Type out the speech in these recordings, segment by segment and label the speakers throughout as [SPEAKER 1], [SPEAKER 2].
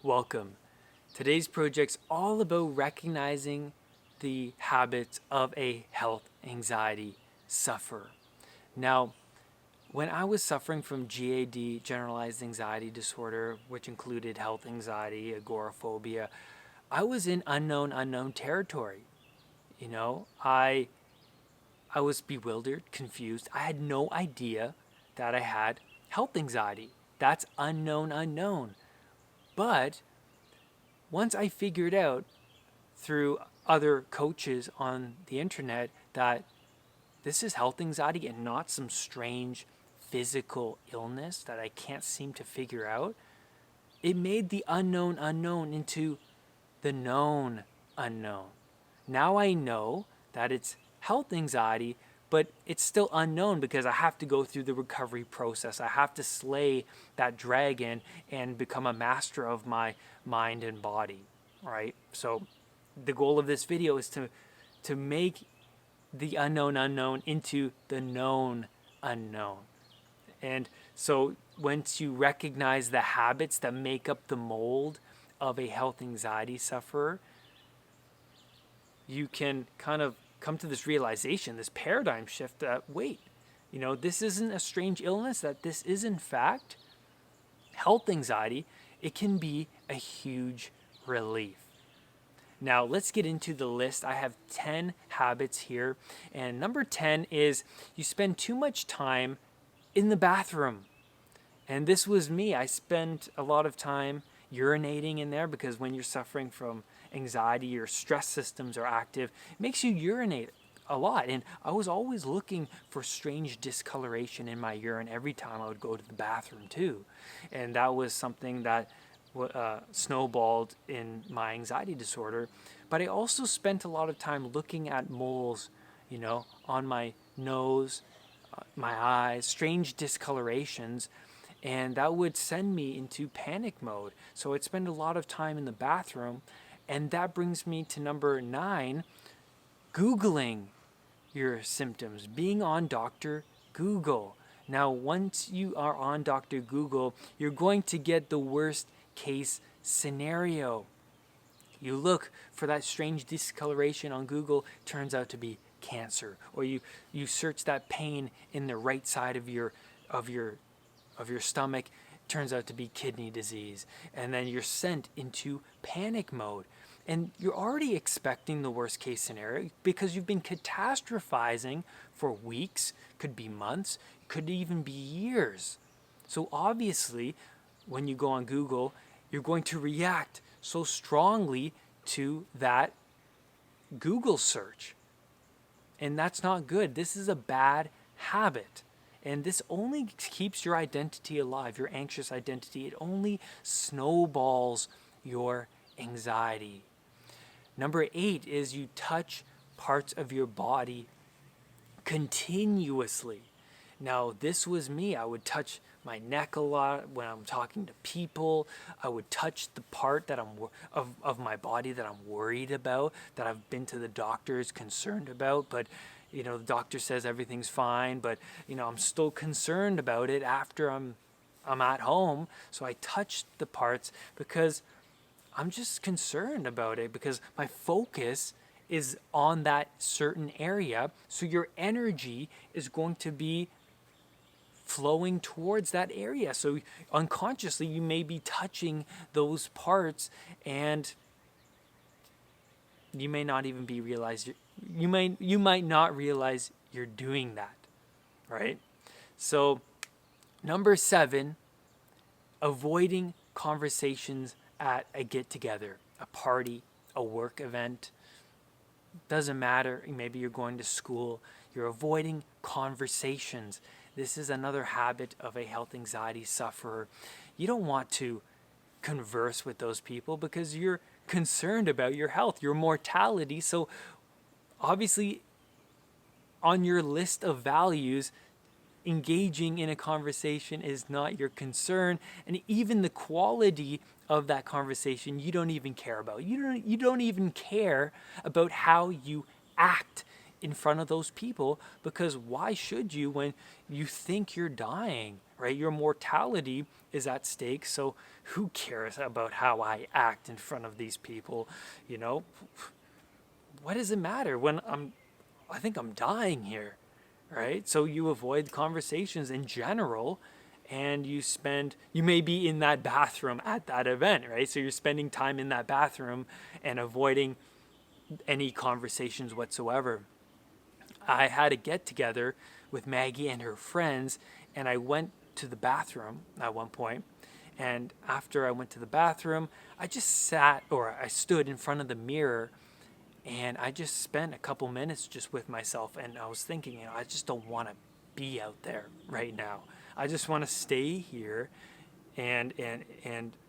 [SPEAKER 1] Welcome. Today's project's all about recognizing the habits of a health anxiety sufferer. Now, when I was suffering from GAD, generalized anxiety disorder, which included health anxiety, agoraphobia, I was in unknown territory. I was bewildered, confused. I had no idea that I had health anxiety. That's unknown. But once I figured out through other coaches on the internet that this is health anxiety and not some strange physical illness that I can't seem to figure out, it made the unknown into the known unknown. Now I know that it's health anxiety, but it's still unknown because I have to go through the recovery process. I have to slay that dragon and become a master of my mind and body, right? So the goal of this video is to make the unknown into the known unknown. And so once you recognize the habits that make up the mold of a health anxiety sufferer, you can kind of come to this realization, this paradigm shift that, wait, this isn't a strange illness, that this is in fact health anxiety. It can be a huge relief. Now, let's get into the list. I have 10 habits here. And number 10 is you spend too much time in the bathroom. And this was me. I spent a lot of time urinating in there because when you're suffering from anxiety, your stress systems are active. It makes you urinate a lot. And I was always looking for strange discoloration in my urine every time I would go to the bathroom too. And that was something that snowballed in my anxiety disorder. But I also spent a lot of time looking at moles, on my nose, my eyes, strange discolorations, and that would send me into panic mode. So I'd spend a lot of time in the bathroom, and that brings me to number 9, Googling your symptoms, being on Dr. Google. Now, once you are on Dr. Google, you're going to get the worst case scenario. You look for that strange discoloration on Google, turns out to be cancer. Or you search that pain in the right side of your stomach, turns out to be kidney disease. And then you're sent into panic mode. And you're already expecting the worst case scenario because you've been catastrophizing for weeks, could be months, could even be years. So obviously, when you go on Google, you're going to react so strongly to that Google search. And that's not good. This is a bad habit. And this only keeps your identity alive, your anxious identity. It only snowballs your anxiety. Number 8 is you touch parts of your body continuously. Now, this was me. I would touch my neck a lot when I'm talking to people. I would touch the part that of my body that I'm worried about, that I've been to the doctors concerned about, but the doctor says everything's fine, but I'm still concerned about it after I'm at home. So I touch the parts because I'm just concerned about it, because my focus is on that certain area. So your energy is going to be flowing towards that area. So unconsciously, you may be touching those parts, and you may not even be realized. You might not realize you're doing that, right? So, number 7, avoiding conversations at a get-together, a party, a work event. Doesn't matter. Maybe you're going to school. You're avoiding conversations. This is another habit of a health anxiety sufferer. You don't want to converse with those people because you're concerned about your health, your mortality. So obviously, on your list of values, engaging in a conversation is not your concern, and even the quality of that conversation you don't even care about. You don't even care about how you act in front of those people, because why should you when you think you're dying, right? Your mortality is at stake. So who cares about how I act in front of these people? You know, what does it matter when I think I'm dying here, right? So you avoid conversations in general, and you may be in that bathroom at that event, right? So you're spending time in that bathroom and avoiding any conversations whatsoever. I had a get together with Maggie and her friends, and I went to the bathroom at one point. And after I went to the bathroom, I just I stood in front of the mirror, and I just spent a couple minutes just with myself. And I was thinking, I just don't want to be out there right now. I just want to stay here and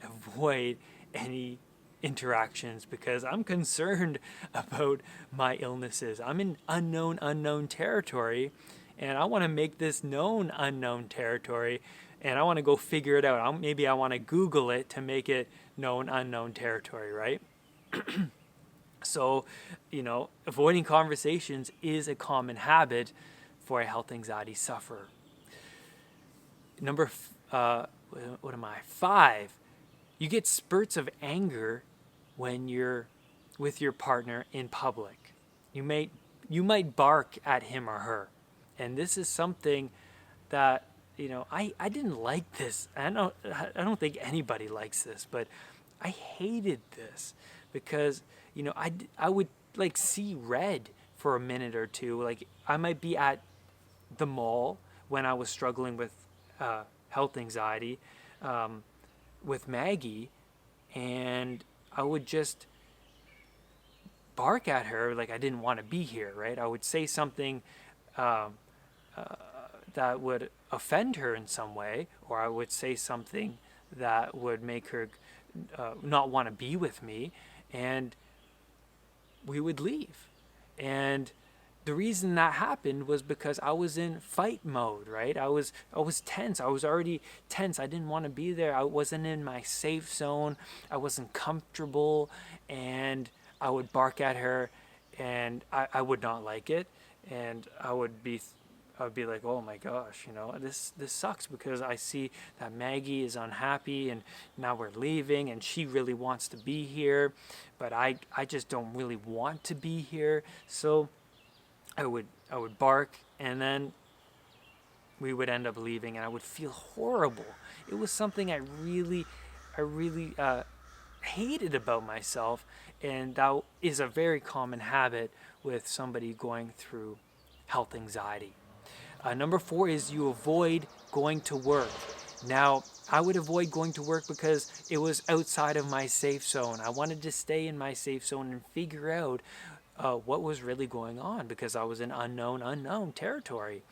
[SPEAKER 1] avoid any interactions, because I'm concerned about my illnesses. I'm in unknown territory, and I want to make this known unknown territory, and I want to go figure it out. Maybe I want to Google it to make it known unknown territory, right? So, avoiding conversations is a common habit for a health anxiety sufferer. What am I? 5, you get spurts of anger when you're with your partner in public. You might bark at him or her. And this is something that, I didn't like this. I don't think anybody likes this, but I hated this because, I would like see red for a minute or two. Like, I might be at the mall when I was struggling with health anxiety with Maggie, and I would just bark at her like I didn't want to be here, right? I would say something that would offend her in some way, or I would say something that would make her not want to be with me, and we would leave. And the reason that happened was because I was in fight mode, right? I was tense. I was already tense. I didn't want to be there. I wasn't in my safe zone. I wasn't comfortable, and I would bark at her, and I would not like it, and I would be like, oh my gosh, this sucks, because I see that Maggie is unhappy, and now we're leaving, and she really wants to be here, but I just don't really want to be here. So I would bark, and then we would end up leaving, and I would feel horrible. It was something I really hated about myself, and that is a very common habit with somebody going through health anxiety. Number 4 is you avoid going to work. Now, I would avoid going to work because it was outside of my safe zone. I wanted to stay in my safe zone and figure out what was really going on, because I was in unknown territory.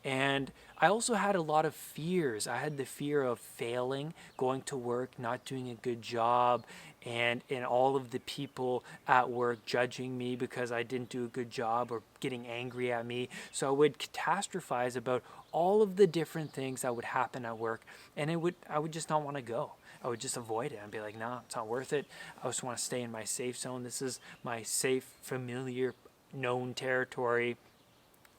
[SPEAKER 1] And I also had a lot of fears. I had the fear of failing, going to work, not doing a good job, and all of the people at work judging me because I didn't do a good job, or getting angry at me. So I would catastrophize about all of the different things that would happen at work, and I would just not want to go. I would just avoid it. I'd be like, nah, it's not worth it. I just want to stay in my safe zone. This is my safe, familiar, known territory.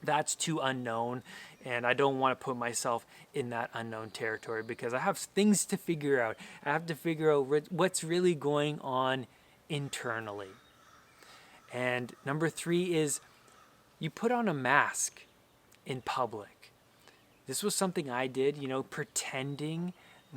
[SPEAKER 1] That's too unknown, and I don't want to put myself in that unknown territory, because I have things to figure out. I have to figure out what's really going on internally. And number 3 is you put on a mask in public. This was something I did, pretending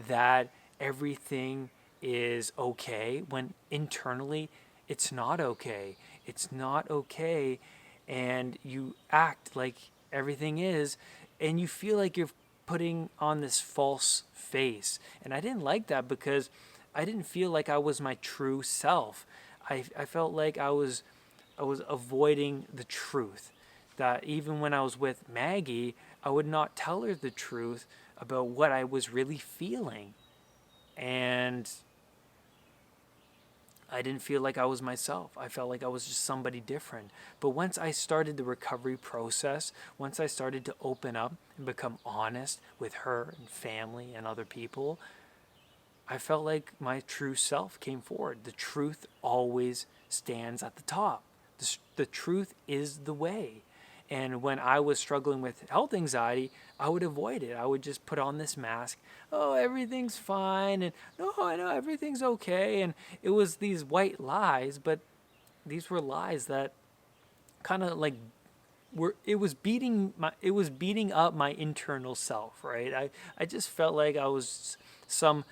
[SPEAKER 1] that everything is okay when internally it's not okay. It's not okay, and you act like everything is, and you feel like you're putting on this false face. And I didn't like that, because I didn't feel like I was my true self. I felt like I was avoiding the truth. That even when I was with Maggie, I would not tell her the truth about what I was really feeling. And I didn't feel like I was myself. I felt like I was just somebody different. But once I started the recovery process, once I started to open up and become honest with her and family and other people, I felt like my true self came forward. The truth always stands at the top, The truth is the way. And when I was struggling with health anxiety, I would avoid it. I would just put on this mask. Oh, everything's fine. And no, I know everything's okay. And it was these white lies, but these were lies that kind of like it was beating up my internal self, right? I just felt like I was some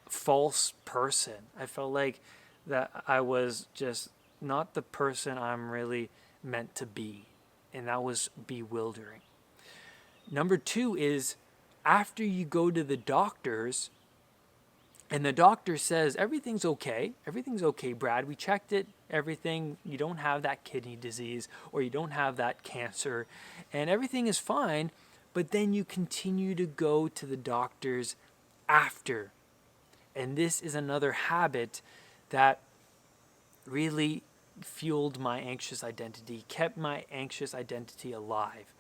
[SPEAKER 1] false person. I felt like that I was just not the person I'm really meant to be. And that was bewildering. Number 2 is after you go to the doctors and the doctor says, everything's okay, Brad, we checked it, everything, you don't have that kidney disease or you don't have that cancer and everything is fine, but then you continue to go to the doctors after. And this is another habit that really fueled my anxious identity, kept my anxious identity alive.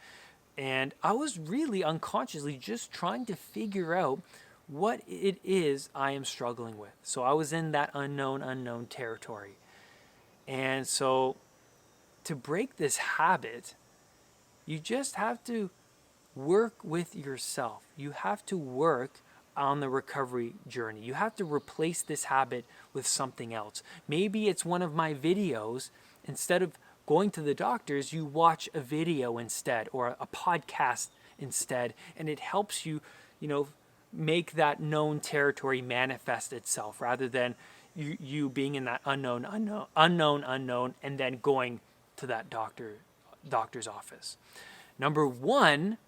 [SPEAKER 1] And I was really unconsciously just trying to figure out what it is I am struggling with. So I was in that unknown territory. And so to break this habit, you just have to work with yourself. You have to work on the recovery journey. You have to replace this habit with something else. Maybe it's one of my videos. Instead of going to the doctors, you watch a video instead or a podcast instead, and it helps you, make that known territory manifest itself rather than you being in that unknown, and then going to that doctor's office. Number 1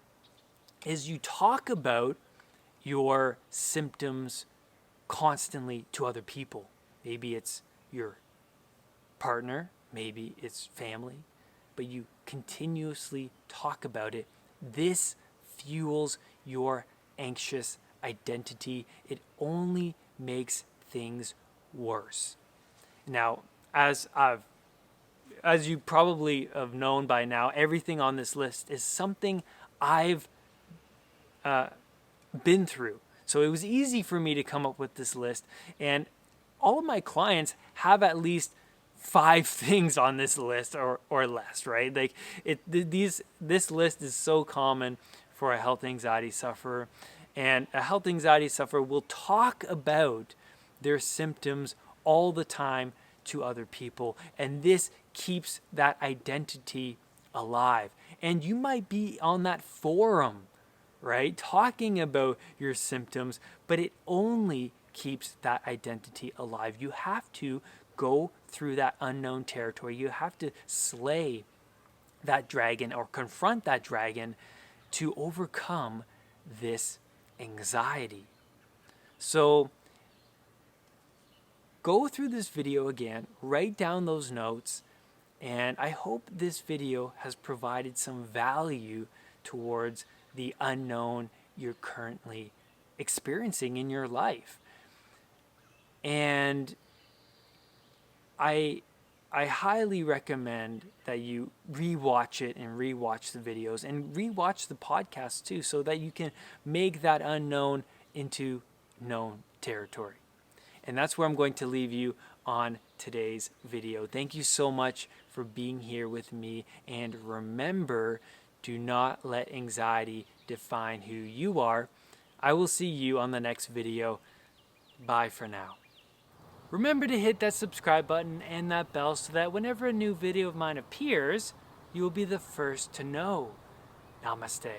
[SPEAKER 1] is you talk about your symptoms constantly to other people. Maybe it's your partner, maybe it's family, but you continuously talk about it. This fuels your anxious identity. It only makes things worse. Now, as you probably have known by now, everything on this list is something I've been through. So it was easy for me to come up with this list, and all of my clients have at least 5 things on this list or less, right? Like this list is so common for a health anxiety sufferer, and a health anxiety sufferer will talk about their symptoms all the time to other people, and this keeps that identity alive. And you might be on that forum, right, talking about your symptoms, but it only keeps that identity alive. You have to go through that unknown territory. You have to slay that dragon or confront that dragon to overcome this anxiety. So go through this video again, write down those notes, and I hope this video has provided some value towards the unknown you're currently experiencing in your life. And I highly recommend that you rewatch it and rewatch the videos and rewatch the podcast too, so that you can make that unknown into known territory. And that's where I'm going to leave you on today's video. Thank you so much for being here with me. And remember, do not let anxiety define who you are. I will see you on the next video. Bye for now. Remember to hit that subscribe button and that bell so that whenever a new video of mine appears, you will be the first to know. Namaste.